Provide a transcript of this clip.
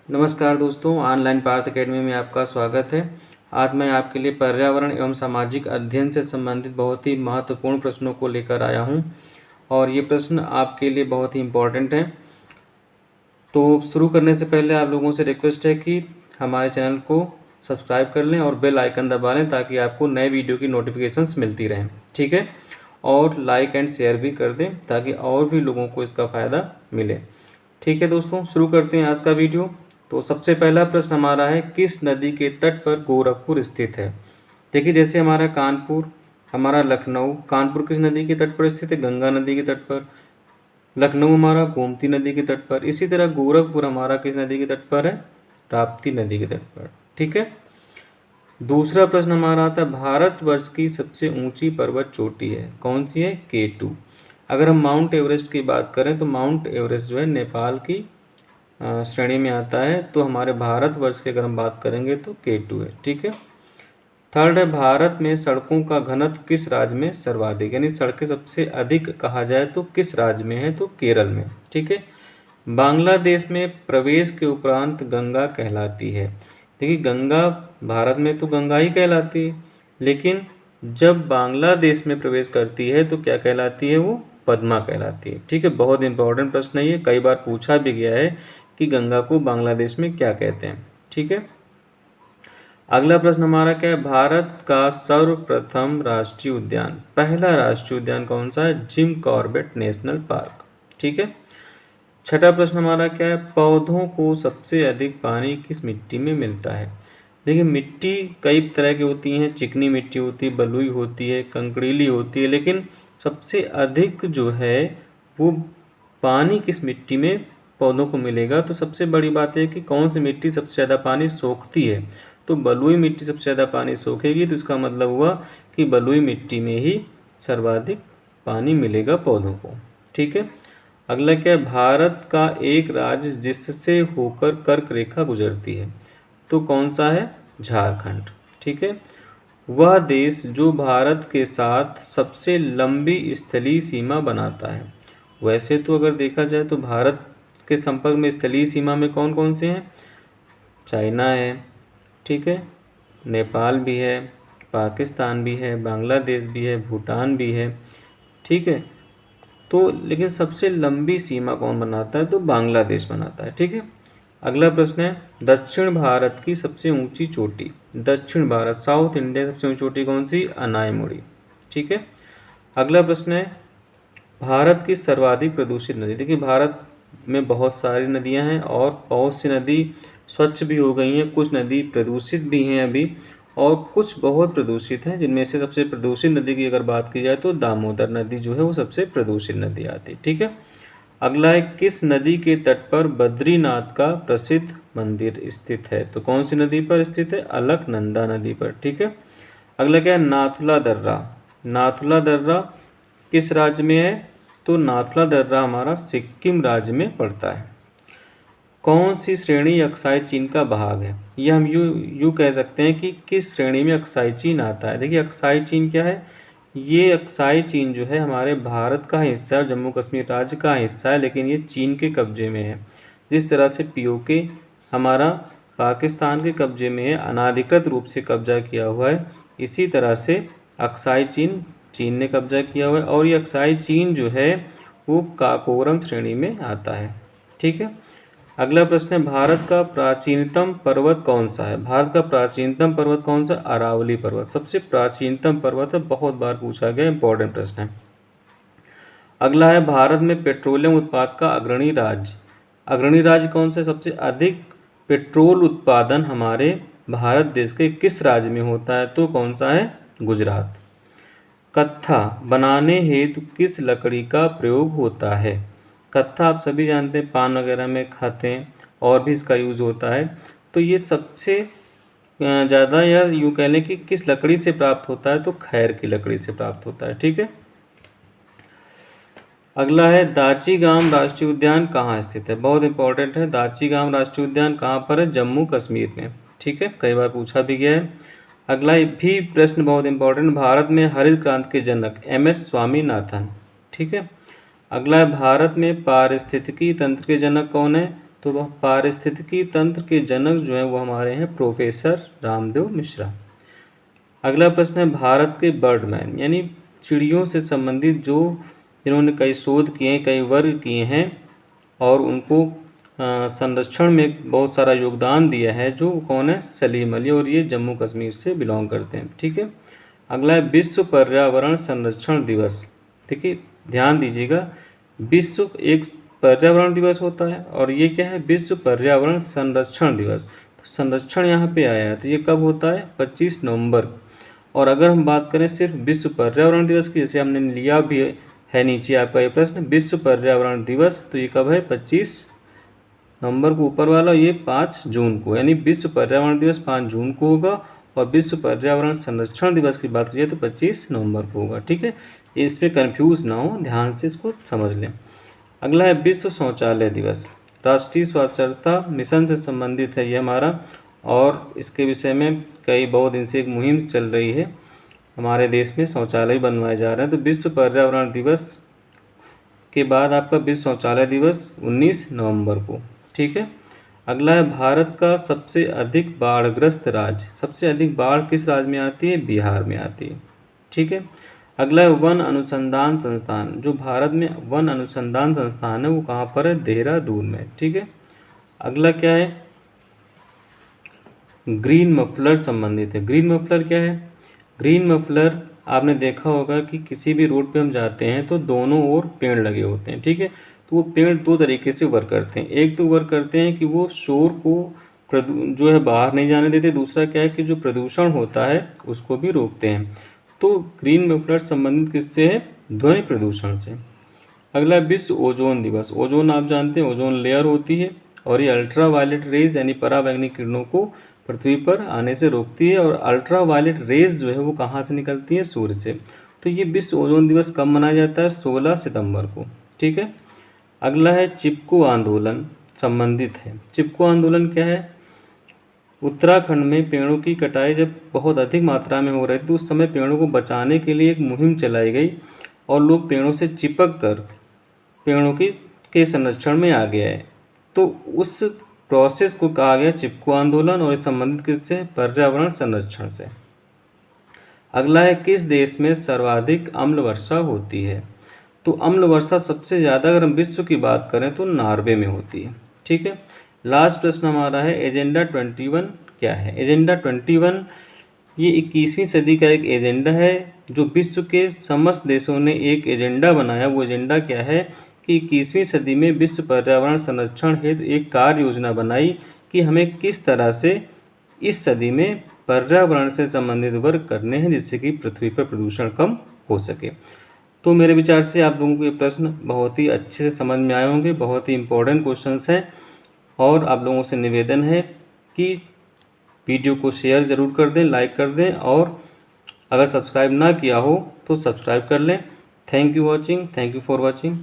नमस्कार दोस्तों, online Partha academy में आपका स्वागत है। आज मैं आपके लिए पर्यावरण एवं सामाजिक अध्ययन से संबंधित बहुत ही महत्वपूर्ण प्रश्नों को लेकर आया हूं और ये प्रश्न आपके लिए बहुत ही इम्पोर्टेंट हैं। तो शुरू करने से पहले आप लोगों से रिक्वेस्ट है कि हमारे चैनल को सब्सक्राइब कर लें और बेल आइकन दबा लें ताकि आपको नए वीडियो की नोटिफिकेशंस मिलती रहें, ठीक है। और लाइक एंड शेयर भी कर दें ताकि और भी लोगों को इसका फ़ायदा मिले। ठीक है दोस्तों, शुरू करते हैं आज का वीडियो। तो सबसे पहला प्रश्न हमारा है, किस नदी के तट पर गोरखपुर स्थित है। देखिए, जैसे हमारा कानपुर, हमारा लखनऊ, कानपुर किस नदी के तट पर स्थित है? गंगा नदी के तट पर। लखनऊ हमारा गोमती नदी के तट पर। इसी तरह गोरखपुर हमारा किस नदी के तट पर है? राप्ती नदी के तट पर, ठीक है। दूसरा प्रश्न हमारा आता है, भारतवर्ष की सबसे ऊंची पर्वत चोटी है, कौन सी है? K2। अगर हम माउंट एवरेस्ट की बात करें तो माउंट एवरेस्ट जो है नेपाल की श्रेणी में आता है। तो हमारे भारतवर्ष की अगर हम बात करेंगे तो K2 है, ठीक है। थर्ड है, भारत में सड़कों का घनत्व किस राज्य में सर्वाधिक, यानी सड़कें सबसे अधिक कहा जाए तो किस राज्य में है? तो केरल में, ठीक है। बांग्लादेश में प्रवेश के उपरांत गंगा कहलाती है। देखिए, गंगा भारत में तो गंगा ही कहलाती है, लेकिन जब बांग्लादेश में प्रवेश करती है तो क्या कहलाती है? वो पद्मा कहलाती है, ठीक है। बहुत इंपॉर्टेंट प्रश्न है ये, कई बार पूछा भी गया है कि गंगा को बांग्लादेश में क्या कहते हैं, ठीक है। अगला प्रश्न हमारा क्या है, भारत का सर्वप्रथम राष्ट्रीय उद्यान, पहला राष्ट्रीय उद्यान कौन सा है? जिम कॉर्बेट नेशनल पार्क, ठीक है। छठा प्रश्न हमारा क्या है, पौधों को सबसे अधिक पानी किस मिट्टी में मिलता है। देखिए, मिट्टी कई तरह की होती हैं, चिकनी मिट्टी होती है, बलुई होती है, कंकड़ीली होती है, लेकिन सबसे अधिक जो है वो पानी किस मिट्टी में पौधों को मिलेगा। तो सबसे बड़ी बात है कि कौन सी मिट्टी सबसे ज़्यादा पानी सोखती है। तो बलुई मिट्टी सबसे ज़्यादा पानी सोखेगी, तो इसका मतलब हुआ कि बलुई मिट्टी में ही सर्वाधिक पानी मिलेगा पौधों को, ठीक है। अगला क्या है, भारत का एक राज्य जिससे होकर कर्क रेखा गुजरती है, तो कौन सा है? झारखंड, ठीक है। वह देश जो भारत के साथ सबसे लंबी स्थलीय सीमा बनाता है। वैसे तो अगर देखा जाए तो भारत के संपर्क में स्थलीय सीमा में कौन कौन से हैं? चाइना है, ठीक है, नेपाल भी है, पाकिस्तान भी है, बांग्लादेश भी है, भूटान भी है, ठीक है। तो लेकिन सबसे लंबी सीमा कौन बनाता है? तो बांग्लादेश बनाता है, ठीक है। अगला प्रश्न है, दक्षिण भारत की सबसे ऊंची चोटी, दक्षिण भारत, साउथ इंडिया, सबसे ऊंची चोटी कौन सी? अनायमुड़ी, ठीक है। अगला प्रश्न है, भारत की सर्वाधिक प्रदूषित नदी। देखिए, भारत में बहुत सारी नदियां हैं और बहुत सी नदी स्वच्छ भी हो गई हैं, कुछ नदी प्रदूषित भी हैं अभी, और कुछ बहुत प्रदूषित हैं, जिनमें से सबसे प्रदूषित नदी की अगर बात की जाए तो दामोदर नदी जो है वो सबसे प्रदूषित नदी आती है, ठीक है। अगला है, किस नदी के तट पर बद्रीनाथ का प्रसिद्ध मंदिर स्थित है। तो कौन सी नदी पर स्थित है? अलकनंदा नदी पर, ठीक है। अगला क्या है, नाथुला दर्रा, नाथुला दर्रा किस राज्य में है? तो नाथुला दर्रा हमारा सिक्किम राज्य में पड़ता है। कौन सी श्रेणी अक्साई चीन का भाग है? यह हम यूँ कह सकते हैं कि किस श्रेणी में अक्साई चीन आता है। देखिए, अक्साई चीन क्या है? ये अक्साई चीन जो है हमारे भारत का हिस्सा है, जम्मू कश्मीर राज्य का हिस्सा है, लेकिन ये चीन के कब्जे में है। जिस तरह से पीओके हमारा पाकिस्तान के कब्जे में है, अनाधिकृत रूप से कब्जा किया हुआ है, इसी तरह से अक्साई चीन चीन ने कब्जा किया हुआ है, और ये अक्साई चीन जो है वो काकोरम श्रेणी में आता है, ठीक है। अगला प्रश्न है, भारत का प्राचीनतम पर्वत कौन सा है? भारत का प्राचीनतम पर्वत कौन सा? अरावली पर्वत सबसे प्राचीनतम पर्वत है, बहुत बार पूछा गया इंपॉर्टेंट प्रश्न है। अगला है, भारत में पेट्रोलियम उत्पाद का अग्रणी राज्य, अग्रणी राज्य कौन सा? सबसे अधिक पेट्रोल उत्पादन हमारे भारत देश के किस राज्य में होता है? तो कौन सा है? गुजरात। कत्था बनाने हेतु किस लकड़ी का प्रयोग होता है? कत्था आप सभी जानते हैं, पान वगैरह में खाते हैं और भी इसका यूज़ होता है। तो ये सबसे ज़्यादा, या यूँ कह लें कि किस लकड़ी से प्राप्त होता है? तो खैर की लकड़ी से प्राप्त होता है, ठीक है। अगला है, दाचीगाम राष्ट्रीय उद्यान कहाँ स्थित है? बहुत इंपॉर्टेंट है, दाचीगाम राष्ट्रीय उद्यान कहाँ पर है? जम्मू कश्मीर में, ठीक है, कई बार पूछा भी गया है। अगला भी प्रश्न बहुत इंपॉर्टेंट, भारत में हरित क्रांति के जनक MS स्वामीनाथन, ठीक है। अगला है, भारत में पारिस्थितिकी तंत्र के जनक कौन है? तो वह पारिस्थितिकी तंत्र के जनक जो हैं वो हमारे हैं प्रोफेसर रामदेव मिश्रा। अगला प्रश्न है भारत के बर्डमैन यानी चिड़ियों से संबंधित जो जिन्होंने कई शोध किए हैं, कई वर्ग किए हैं और उनको संरक्षण में बहुत सारा योगदान दिया है, जो कौन है, सलीम अली, और ये जम्मू कश्मीर से बिलोंग करते हैं। ठीक है। अगला है विश्व पर्यावरण संरक्षण दिवस। ठीक है, ध्यान दीजिएगा, विश्व एक पर्यावरण दिवस होता है और ये क्या है, विश्व पर्यावरण संरक्षण दिवस। तो संरक्षण यहाँ पे आया है, तो ये कब होता है, 25 नवंबर। और अगर हम बात करें सिर्फ विश्व पर्यावरण दिवस की, जैसे हमने लिया भी है नीचे आपका ये प्रश्न, विश्व पर्यावरण दिवस, तो ये कब है, 25 नवंबर को ऊपर वाला, ये 5 जून को, यानी विश्व पर्यावरण दिवस 5 जून को होगा और विश्व पर्यावरण संरक्षण दिवस की बात करिए तो 25 नवंबर को होगा। ठीक है, इसमें कंफ्यूज ना हो, ध्यान से इसको समझ लें। अगला है विश्व शौचालय दिवस। राष्ट्रीय साक्षरता मिशन से संबंधित है ये हमारा, और इसके विषय में कई बहुत दिन से एक मुहिम चल रही है, हमारे देश में शौचालय बनवाए जा रहे हैं। तो विश्व पर्यावरण दिवस के बाद आपका विश्व शौचालय दिवस 19 नवंबर को। ठीक है। अगला है भारत का सबसे अधिक बाढ़ग्रस्त राज्य। सबसे अधिक बाढ़ किस राज्य में आती है, बिहार में आती है। ठीक है। अगला है वन अनुसंधान संस्थान। जो भारत में वन अनुसंधान संस्थान है वो कहाँ पर है, देहरादून में। ठीक है। अगला क्या है, ग्रीन मफलर संबंधित है। ग्रीन मफलर क्या है, ग्रीन मफलर आपने देखा होगा कि किसी भी रोड पे हम जाते हैं तो दोनों ओर पेड़ लगे होते हैं। ठीक है, तो वो पेड़ दो तरीके से वर्क करते हैं। एक तो वर्क करते हैं कि वो शोर को जो है बाहर नहीं जाने देते, दूसरा क्या है कि जो प्रदूषण होता है उसको भी रोकते हैं। तो ग्रीन मफलर संबंधित किससे है, ध्वनि प्रदूषण से। अगला विश्व ओजोन दिवस। ओजोन आप जानते हैं ओजोन लेयर होती है और ये अल्ट्रा वायलेट रेज यानी पराबैंगनी किरणों को पृथ्वी पर आने से रोकती है, और अल्ट्रा वायलेट रेज जो है वो कहाँ से निकलती है, सूर्य से। तो ये विश्व ओजोन दिवस कब मनाया जाता है, 16 सितंबर को। ठीक है। अगला है चिपको आंदोलन संबंधित है। चिपको आंदोलन क्या है, उत्तराखंड में पेड़ों की कटाई जब बहुत अधिक मात्रा में हो रही थी तो उस समय पेड़ों को बचाने के लिए एक मुहिम चलाई गई और लोग पेड़ों से चिपक कर पेड़ों के संरक्षण में आ गया है। तो उस प्रोसेस को कहा गया चिपको आंदोलन, और इस संबंधित किससे, पर्यावरण संरक्षण से। अगला है किस देश में सर्वाधिक अम्ल वर्षा होती है। तो अम्ल वर्षा सबसे ज़्यादा अगर हम विश्व की बात करें तो नॉर्वे में होती है। ठीक है। लास्ट प्रश्न हमारा है एजेंडा 21 क्या है। एजेंडा 21 ये 21वीं सदी का एक एजेंडा है जो विश्व के समस्त देशों ने एक एजेंडा बनाया। वो एजेंडा क्या है कि 21वीं सदी में विश्व पर्यावरण संरक्षण हेतु एक कार्य योजना बनाई कि हमें किस तरह से इस सदी में पर्यावरण से संबंधित वर्क करने हैं जिससे कि पृथ्वी पर प्रदूषण कम हो सके। तो मेरे विचार से आप लोगों को ये प्रश्न बहुत ही अच्छे से समझ में आए होंगे, बहुत ही इम्पोर्टेंट क्वेश्चंस हैं, और आप लोगों से निवेदन है कि वीडियो को शेयर ज़रूर कर दें, लाइक कर दें, और अगर सब्सक्राइब ना किया हो तो सब्सक्राइब कर लें। Thank you for watching.